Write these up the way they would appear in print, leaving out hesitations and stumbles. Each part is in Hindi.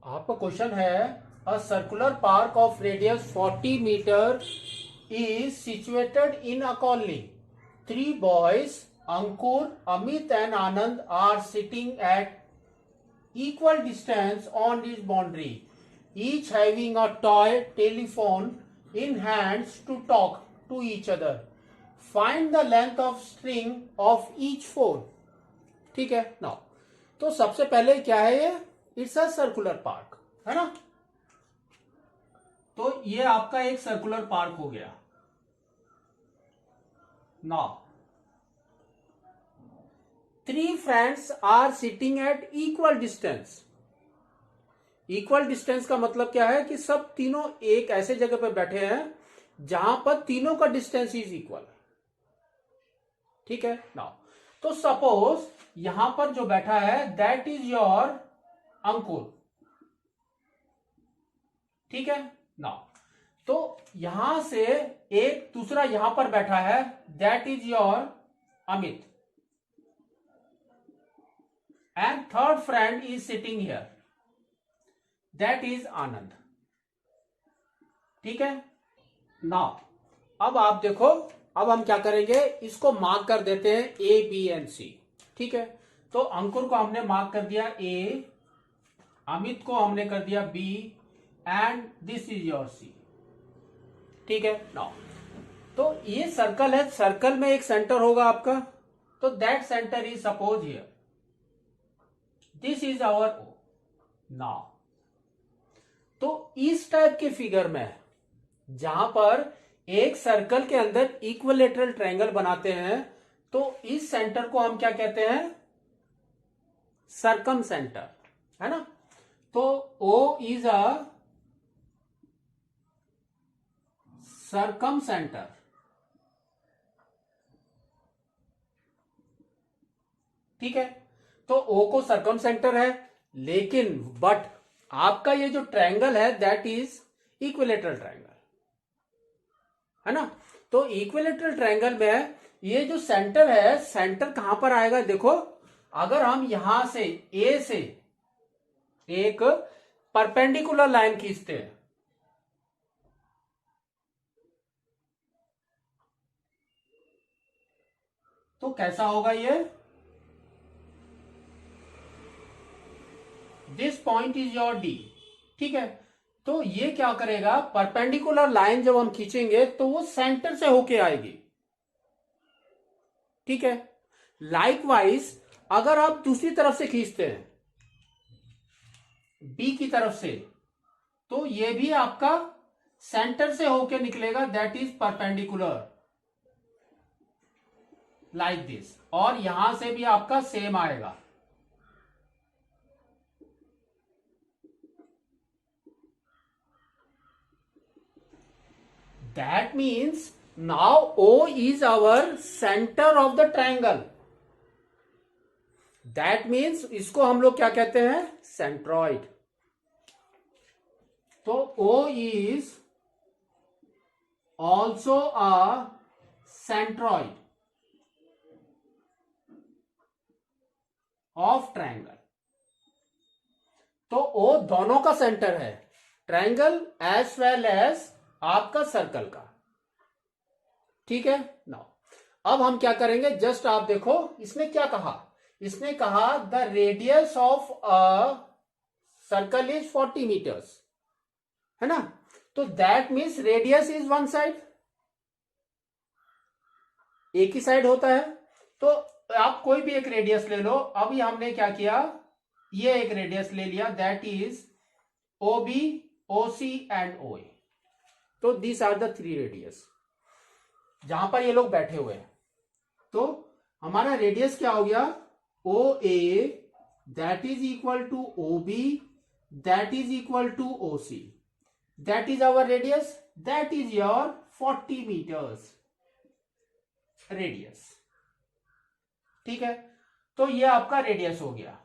आपका क्वेश्चन है a circular park of radius 40 metre is situated in a colony. Three boys, Ankur, Amit and Anand are sitting at equal distance on this boundary, each having a toy telephone in hands to talk to each other. Find the length of string of each phone. ठीक है नाउ. तो सबसे पहले क्या है ये? इट्स अ सर्कुलर पार्क, है ना. तो ये आपका एक सर्कुलर पार्क हो गया. Now three friends are sitting at equal distance. Equal distance का मतलब क्या है कि सब तीनों एक ऐसे जगह पे बैठे हैं जहां पर तीनों का डिस्टेंस इज इक्वल. ठीक है नाउ. तो सपोज यहां पर जो बैठा है दैट इज योर अंकुर. ठीक है नाउ. तो यहां से एक दूसरा यहां पर बैठा है that is your Amit. And third friend is sitting here that is Anand. ठीक है नाउ. अब आप देखो, अब हम क्या करेंगे, इसको मार्क कर देते हैं ए बी एंड सी. ठीक है. तो अंकुर को हमने मार्क कर दिया ए, अमित को हमने कर दिया B and this is your C. ठीक है नाउ. तो ये सर्कल है, सर्कल में एक सेंटर होगा आपका. तो that centre is suppose here. This is our O. Now तो इस टाइप के फिगर में जहां पर एक सर्कल के अंदर इक्विलेटरल ट्रायंगल बनाते हैं तो इस सेंटर को हम क्या कहते हैं? सर्कम सेंटर, है ना. तो O is a circumcentre. ठीक है. तो ओ को सर्कम सेंटर है, लेकिन बट आपका ये जो ट्रायंगल है दैट इज इक्विलेटरल ट्रायंगल, है ना. तो इक्विलेटरल ट्रायंगल में ये जो सेंटर है, सेंटर कहां पर आएगा? देखो, अगर हम यहां से ए से एक परपेंडिकुलर लाइन खींचते हैं तो कैसा होगा ये? This point is your D. ठीक है. तो ये क्या करेगा, परपेंडिकुलर लाइन जब हम खींचेंगे तो वो सेंटर से होके आएगी. ठीक है. लाइकवाइज अगर आप दूसरी तरफ से खींचते हैं बी की तरफ से तो ये भी आपका सेंटर से होके निकलेगा that is perpendicular like this. और यहां से भी आपका सेम आएगा. That means now O is our center of the triangle. That means इसको हम लोग क्या कहते हैं? सेंट्रॉइड. तो O is also a centroid of triangle. तो O दोनों का सेंटर है, ट्रायंगल एज वेल एज आपका सर्कल का. ठीक है नाउ. अब हम क्या करेंगे, जस्ट आप देखो इसने क्या कहा. इसने कहा the radius of a circle is 40 metres, है ना. तो that means radius is one side, एक ही साइड होता है. तो आप कोई भी एक रेडियस ले लो. अभी हमने क्या किया, ये एक रेडियस ले लिया that is O B, O C and O A. तो these are the three radius जहां पर ये लोग बैठे हुए हैं. तो हमारा रेडियस क्या हो गया? O A that is equal to O B that is equal to O C. That is our radius. That is your 40 metres radius. ठीक है. तो ये आपका रेडियस हो गया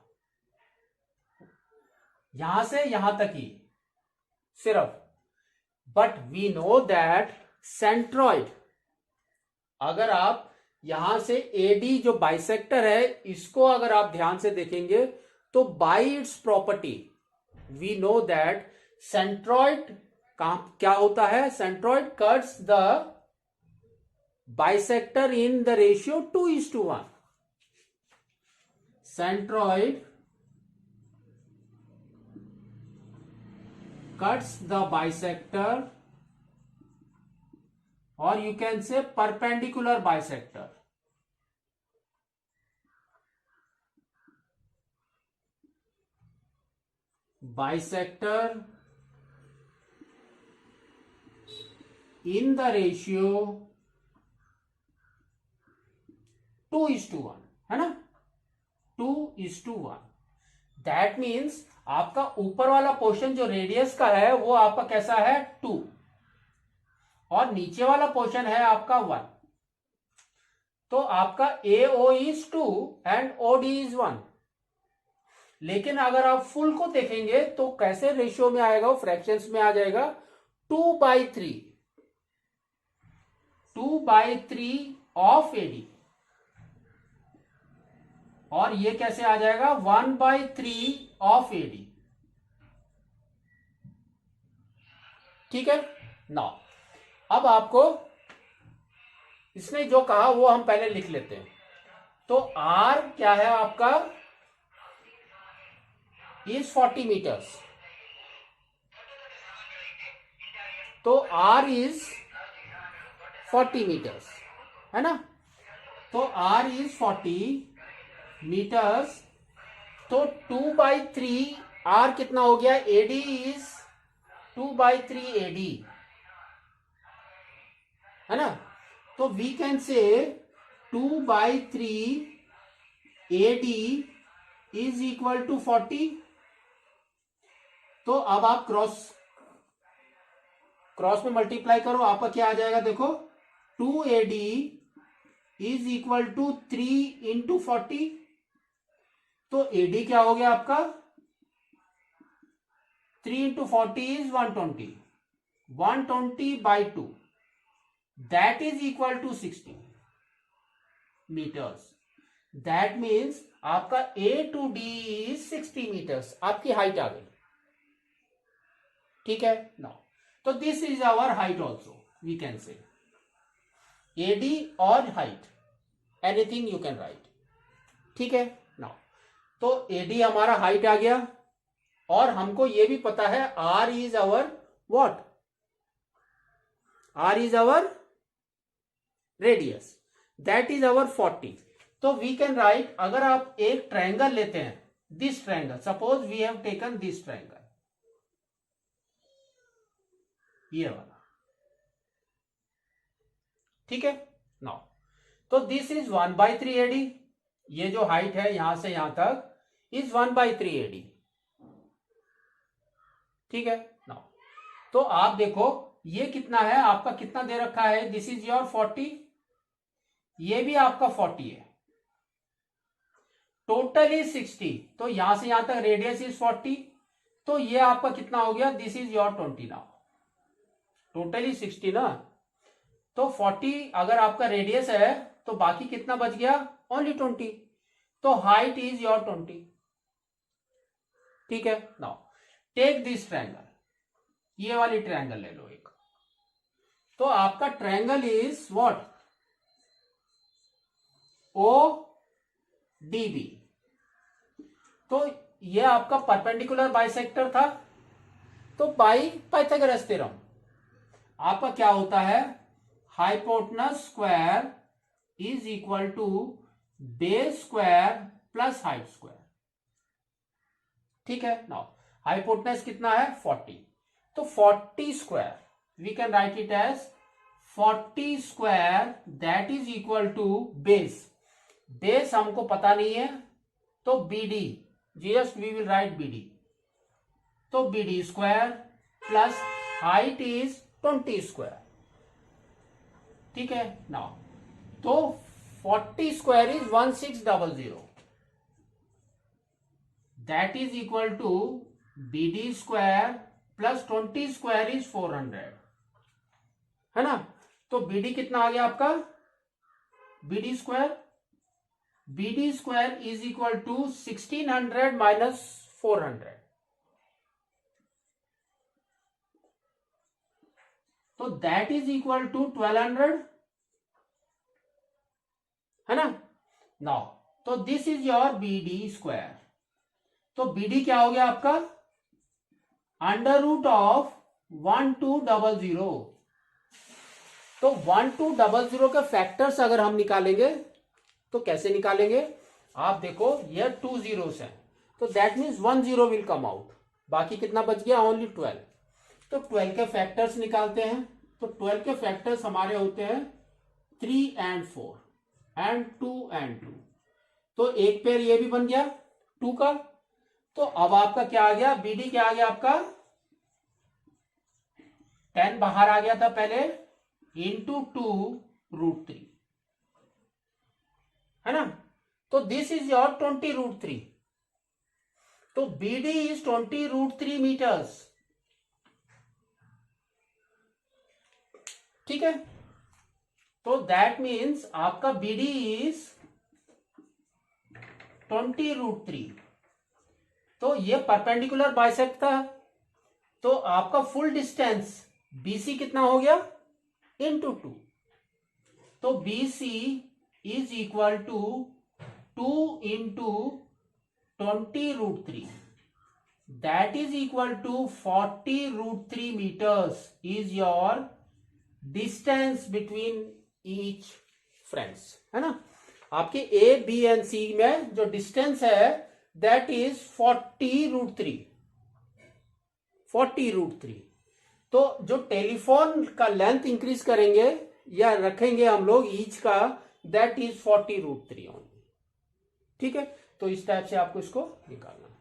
यहां से यहां तक ही सिर्फ. But we know that centroid, अगर आप यहां से एडी जो बाइसेक्टर है इसको अगर आप ध्यान से देखेंगे तो by its property we know that centroid क्या होता है, centroid cuts the bisector in the ratio 2:1. Centroid cuts the bisector, or you can say perpendicular bisector. Bisector in the ratio 2:1, है ना, 2:1. दैट मीन्स आपका ऊपर वाला पोर्शन जो रेडियस का है वो आपका कैसा है 2, और नीचे वाला पोर्शन है आपका 1. तो आपका AO is 2 and OD is 1. लेकिन अगर आप फुल को देखेंगे तो कैसे रेशियो में आएगा, वो फ्रैक्शंस में आ जाएगा 2/3, 2/3 ऑफ AD, और ये कैसे आ जाएगा 1/3 ऑफ AD. ठीक है ना. अब आपको इसने जो कहा वो हम पहले लिख लेते हैं. तो R क्या है आपका, इज 40 मीटर्स. तो R इज 40 मीटर्स, है ना. तो R इज 40 मीटर्स. तो 2/3 R कितना हो गया, AD इज 2/3 AD, है ना. तो वी कैन से 2/3 AD इज इक्वल टू 40. तो अब आप क्रॉस में मल्टीप्लाई करो, आपका क्या आ जाएगा देखो, 2AD is equal to 3 into 40. तो AD क्या हो गया आपका, 3 into 40 is 120, 120/2, that is equal to 60 metres. That means आपका A to D is 60 metres, आपकी हाइट आ गई. ठीक है नाउ. तो this is our height also, we can say AD और height, anything you can write. ठीक है नाउ. तो AD हमारा हाइट आ गया, और हमको ये भी पता है R is our what, R is our radius, that is our 40. तो वी कैन राइट, अगर आप एक ट्रायंगल लेते हैं, this triangle, suppose we have taken this triangle, ये वाला. ठीक है नाउ. तो दिस इज 1/3 AD, ये जो हाइट है यहां से यहां तक इज 1/3 AD. ठीक है नाउ. तो आप देखो ये कितना है आपका, कितना दे रखा है, दिस इज योर 40, ये भी आपका 40 है, टोटल इज 60. तो यहां से यहां तक रेडियस इज 40, तो ये आपका कितना हो गया, this is your 20 now. Totally 60 ना. तो 40 अगर आपका रेडियस है तो बाकी कितना बच गया, ओनली 20. तो हाइट इज योर 20. ठीक है नाउ. टेक दिस ट्रायंगल, ये वाली ट्रायंगल ले लो एक. तो आपका ट्रायंगल इज व्हाट, ODB. तो ये आपका परपेंडिकुलर बाइसेक्टर था. तो बाई पाइथागोरस थ्योरम आपका क्या होता है, hypotenuse square is equal to base square plus height square. ठीक है नाउ. हाइपोटेनस कितना है 40, तो 40 square we can write it as 40 square, that is equal to base. Base हमको पता नहीं है, तो BD, just we will write BD. तो BD square plus height is 20 square. ठीक है नाउ. तो 40 square is 1600, that is equal to BD square plus 20 square is 400, है ना. तो BD कितना आ गया आपका, BD square is equal to 1600 minus 400, तो दैट इज इक्वल टू 1200, है ना। नाउ तो this is your BD square. तो BD क्या हो गया आपका, अंडर रूट ऑफ 1200। तो 1200 के फैक्टर्स अगर हम निकालेंगे तो कैसे निकालेंगे, आप देखो ये 2 zeros है, तो that means 1 0 will come out, बाकी कितना बच गया, ओनली 12। तो 12 के फैक्टर्स निकालते हैं। तो 12 के फैक्टर्स हमारे होते हैं 3 and 4 and 2 and 2। तो एक पेयर ये भी बन गया 2 का। तो अब आपका क्या आ गया, BD क्या आ गया आपका, 10 बाहर आ गया था पहले, इंटू 2√3, है ना। तो दिस इज योर 20√3। तो BD इज 20√3 मीटर्स, ठीक है। तो दैट मीन्स आपका BD इज 20√3। तो ये परपेंडिकुलर बाइसेक्ट था, तो आपका फुल डिस्टेंस BC कितना हो गया, इंटू 2। तो BC is equal to 2 into 20√3, that is equal to 40√3 metres is your distance between each friends, है ना। आपके A, B एंड C में जो डिस्टेंस है दैट इज 40√3, 40√3। तो जो टेलीफोन का लेंथ इंक्रीज करेंगे या रखेंगे हम लोग ईच का, दैट इज 40√3 ओनली, ठीक है। तो इस टाइप से आपको इसको निकालना है।